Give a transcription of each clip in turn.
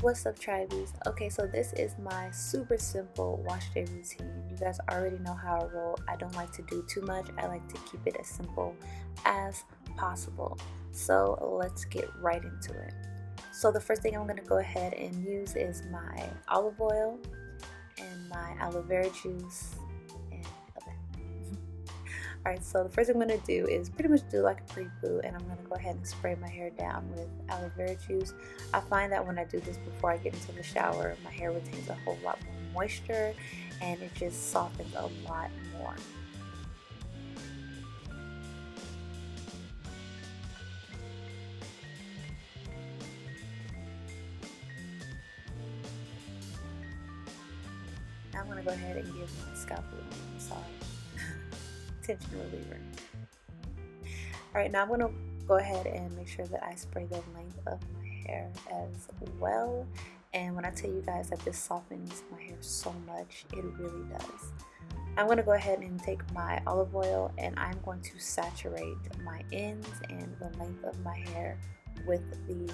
What's up, tribies? Okay, so this is my super simple wash day routine. You guys already know how I roll. I don't like to do too much. I like to keep it as simple as possible. So let's get right into it. So the first thing I'm going to go ahead and use is my olive oil and my aloe vera juice and Alright, so the first thing I'm going to do is pretty much do like a pre-poo, and I'm going to go ahead and spray my hair down with aloe vera juice. I find that when I do this before I get into the shower, my hair retains a whole lot more moisture and it just softens a lot more. Now I'm going to go ahead and give my scalp a little massage. Tension reliever. Alright, now I'm going to go ahead and make sure that I spray the length of my hair as well. And when I tell you guys that this softens my hair so much, it really does. I'm going to go ahead and take my olive oil and I'm going to saturate my ends and the length of my hair with the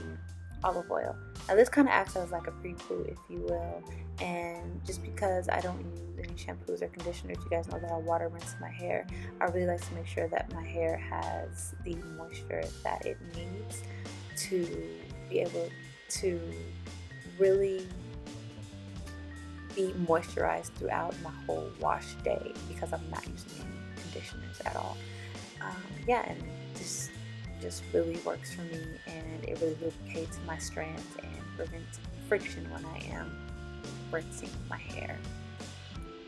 olive oil. Now this kind of acts as like a pre-poo, if you will, and just because I don't use any shampoos or conditioners, you guys know that I water rinse my hair. I really like to make sure that my hair has the moisture that it needs to be able to really be moisturized throughout my whole wash day, because I'm not using any conditioners at all. Yeah, and just really works for me, and it really lubricates my strands and prevents friction when I am rinsing my hair.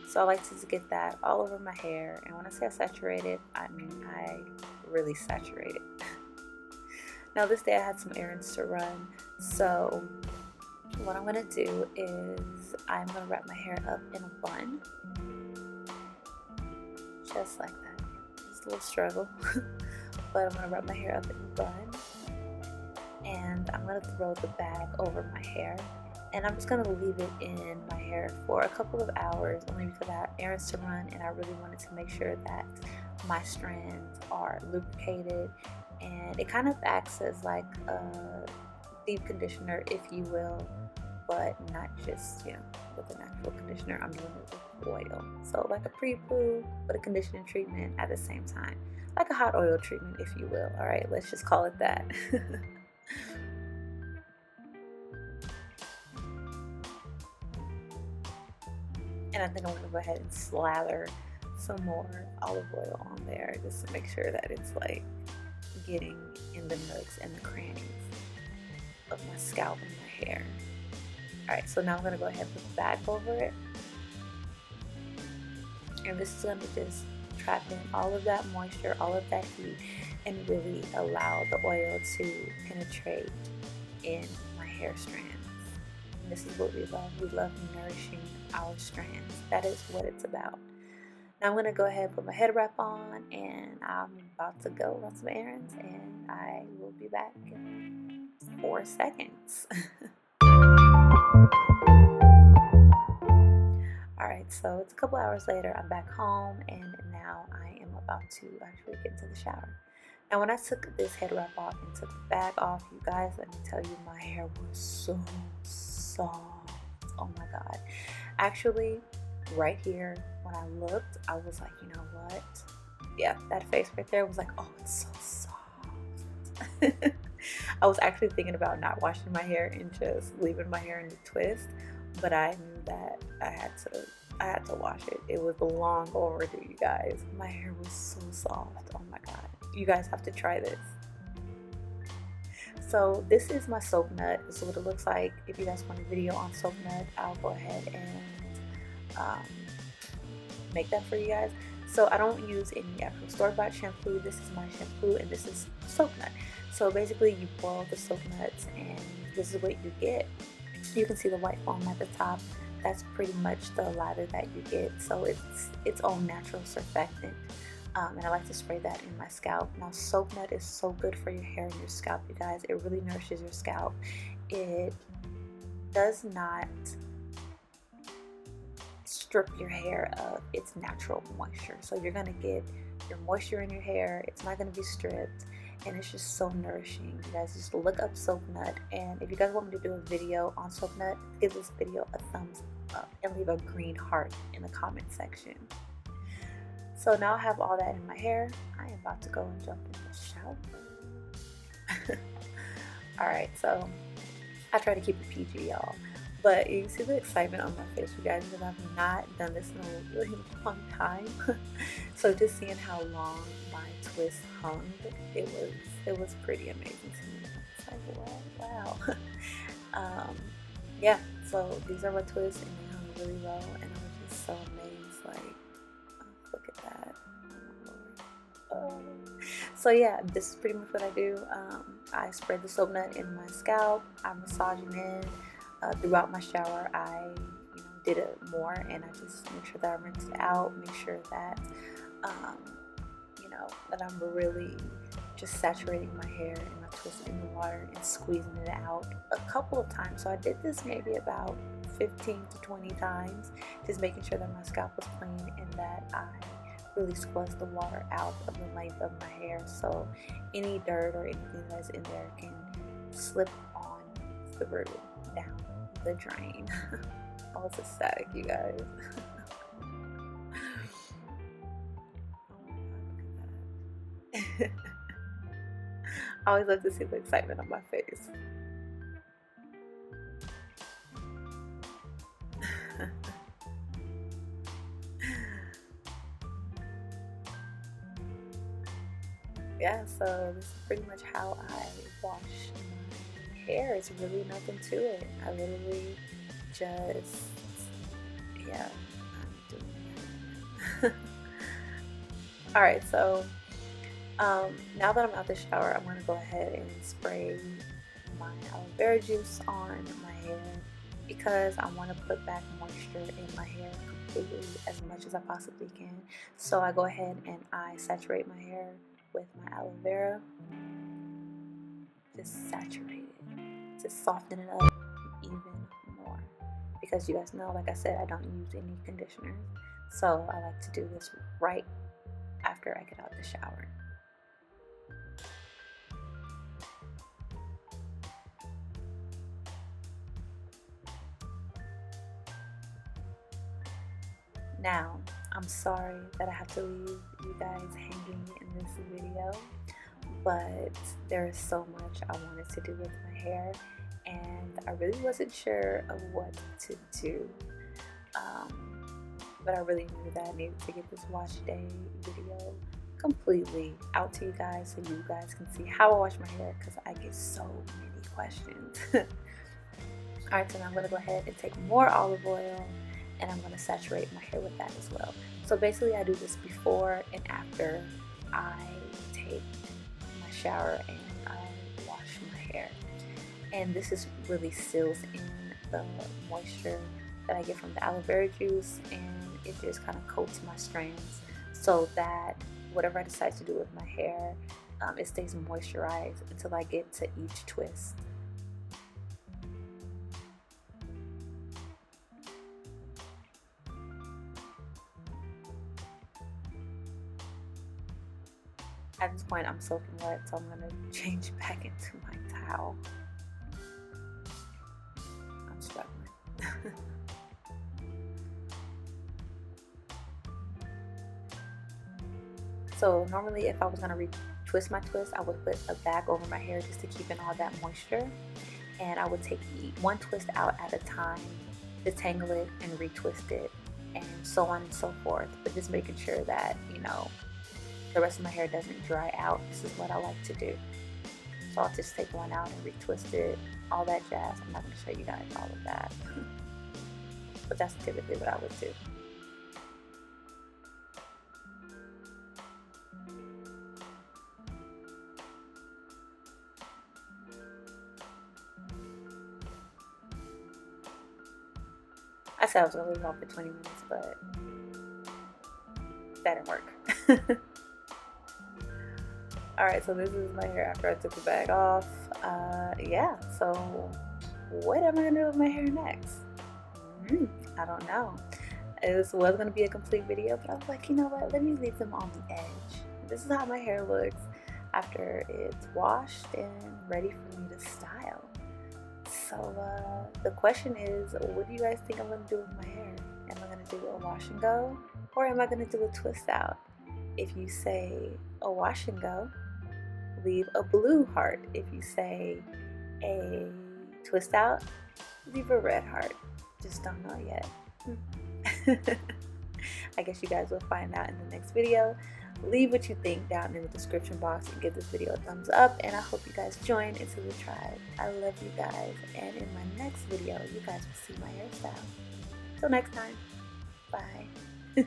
So I like to get that all over my hair, and when I say I saturate it, I mean I really saturate it. Now this day I had some errands to run, so what I'm going to do is I'm going to wrap my hair up in a bun, just like that. It's a little struggle. But I'm going to wrap my hair up in a bun, and I'm going to throw the bag over my hair, and I'm just going to leave it in my hair for a couple of hours, only because I have errands to run and I really wanted to make sure that my strands are lubricated, and it kind of acts as like a deep conditioner, if you will, but not just, you know, with an actual conditioner. I'm doing it with oil, so like a pre-poo but a conditioning treatment at the same time, like a hot oil treatment, if you will. All right, let's just call it that. And I think I'm gonna go ahead and slather some more olive oil on there just to make sure that it's like getting in the nooks and the crannies of my scalp and my hair. Alright, so now I'm gonna go ahead and put the bag over it, and this is gonna just trap in all of that moisture, all of that heat, and really allow the oil to penetrate in my hair strands. And this is what we love. We love nourishing our strands. That is what it's about. Now I'm going to go ahead and put my head wrap on, and I'm about to go run some errands, and I will be back in 4 seconds. Alright, so it's a couple hours later. I'm back home, and now I am about to actually get into the shower. Now when I took this head wrap off and took the bag off, you guys, let me tell you, my hair was so soft. Oh my god. Actually, right here, when I looked, I was like, you know what? Yeah, that face right there was like, oh, it's so soft. I was actually thinking about not washing my hair and just leaving my hair in the twist, but I knew that I had to wash it. It was long overdue, you guys. My hair was so soft. Oh my god. You guys have to try this. So this is my soap nut. This is what it looks like. If you guys want a video on soap nut, I'll go ahead and make that for you guys. So I don't use any actual store-bought shampoo. This is my shampoo, and this is soap nut. So basically you boil the soap nuts, and this is what you get. You can see the white foam at the top. That's pretty much the lather that you get. So it's its own natural surfactant. And I like to spray that in my scalp. Now soap nut is so good for your hair and your scalp, you guys. It really nourishes your scalp. It does not strip your hair of its natural moisture. So you're gonna get your moisture in your hair. It's not gonna be stripped, and it's just so nourishing. You guys just look up soap nut, and if you guys want me to do a video on soap nut, give this video a thumbs up and leave a green heart in the comment section. So now I have all that in my hair. I am about to go and jump in the shower. Alright, so I try to keep it PG, y'all. But you see the excitement on my face, you guys, because I've not done this in a really long time. So just seeing how long my twist hung, it was pretty amazing to me. It's like, wow. Yeah, so these are my twists, and they hung really well, and I was just so amazed, like, oh, look at that. Oh. So yeah, this is pretty much what I do. I spread the soap nut in my scalp, I massage it in. Throughout my shower, I did it more, and I just make sure that I rinse it out, make sure that that I'm really just saturating my hair and my twist in the water and squeezing it out a couple of times. So I did this maybe about 15 to 20 times, just making sure that my scalp was clean and that I really squeezed the water out of the length of my hair, so any dirt or anything that's in there can slip on through down the drain. Oh, it's ecstatic, you guys. I always love to see the excitement on my face. Yeah, so this is pretty much how I wash my hair. It's really nothing to it. I literally just, yeah, I'm doing that. Alright, so now that I'm out the shower, I'm going to go ahead and spray my aloe vera juice on my hair because I want to put back moisture in my hair completely as much as I possibly can. So I go ahead and I saturate my hair with my aloe vera, just saturate it, just soften it up even more, because you guys know, like I said, I don't use any conditioners, so I like to do this right after I get out the shower. Now, I'm sorry that I have to leave you guys hanging in this video, but there is so much I wanted to do with my hair, and I really wasn't sure of what to do. But I really knew that I needed to get this wash day video completely out to you guys so you guys can see how I wash my hair, because I get so many questions. Alright, so now I'm going to go ahead and take more olive oil, and I'm going to saturate my hair with that as well. So basically I do this before and after I take my shower and I wash my hair. And this is really seals in the moisture that I get from the aloe vera juice, and it just kind of coats my strands so that whatever I decide to do with my hair, it stays moisturized until I get to each twist. At this point, I'm soaking wet, so I'm going to change back into my towel. I'm struggling. So normally if I was going to retwist my twist, I would put a bag over my hair just to keep in all that moisture. And I would take one twist out at a time, detangle it and retwist it, and so on and so forth. But just making sure that, the rest of my hair doesn't dry out. This is what I like to do. So I'll just take one out and retwist it, all that jazz. I'm not going to show you guys all of that. But that's typically what I would do. I said I was going to leave it on for 20 minutes, but that didn't work. Alright, so this is my hair after I took the bag off. Yeah, so what am I gonna do with my hair next? I don't know. This was gonna be a complete video, but I was like, you know what? Let me leave them on the edge. This is how my hair looks after it's washed and ready for me to style. So the question is, what do you guys think I'm gonna do with my hair? Am I gonna do a wash and go, or am I gonna do a twist out? If you say a wash and go, leave a blue heart. If you say a twist out, leave a red heart. Just don't know yet. I guess you guys will find out in the next video. Leave what you think down in the description box and give this video a thumbs up, and I hope you guys join into the tribe. I love you guys, and in my next video you guys will see my hairstyle. Till next time, bye.